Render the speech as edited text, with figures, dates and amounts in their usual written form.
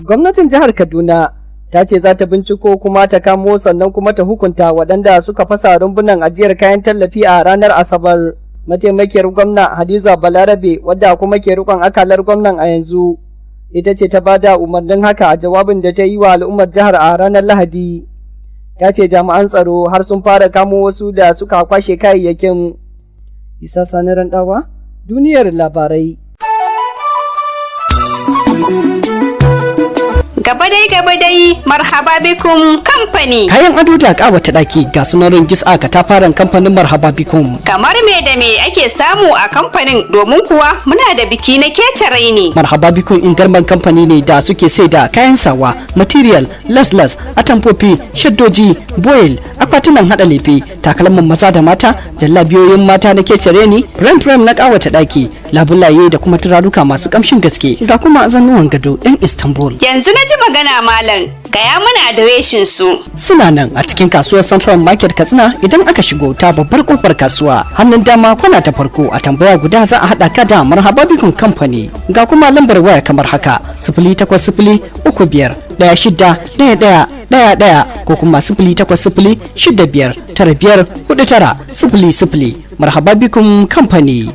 Gwamnatin jihar Kaduna ta ce za ta binciko kuma ta kamo sannan kuma ta hukunta waɗanda suka fasa rumbunan ajiyar kayan tallafi a ranar Asabar. Mataimakiyar gwamna Hadiza Balarabe wadda kuma ke rikon akalar gwamnan a yanzu ita ce ta bada umarnin haka a jawabin da ta yi wa al'ummar jihar a ranar Lahadi. Ta ce jami'an tsaro har sun fara kamo wasu da suka kwashe kayayyakin. Isa Sani Randawa, Duniyar Labarai. Gaba dai marhaba bikum kamfani. Kayan ado da kawata daki ga sunan ringis a katafaren kamfanin marhaba bikum. Kamar me da me ake samu a kamfanin domin kuwa muna da biki na kece raini. Marhaba bikum ingarman kamfani ne da suke sai da kayan sawa, material, laslas, atamfofi, shaddoji, boil, akwatunan hada lefe, takalman maza da mata, jallabiyoyin mata na kece raini, frame na kawata daki, labulaye da kuma turaruka masu kamshin gaske, ga kuma zannuwan gado 'yan Istanbul. Yanzu na ji magana malam, gaya mana adireshin su. Suna nan a cikin kasuwar Central Market Katsina idan aka shigo ta babbar kofar kasuwa. Hannun dama kwana ta farko a tambaya guda za a haɗa ka da Marhaba Bikun Company. Ga kuma lambar waya kamar haka: 08035161111 ko kuma 08065954900. Marhaba Bikun Company.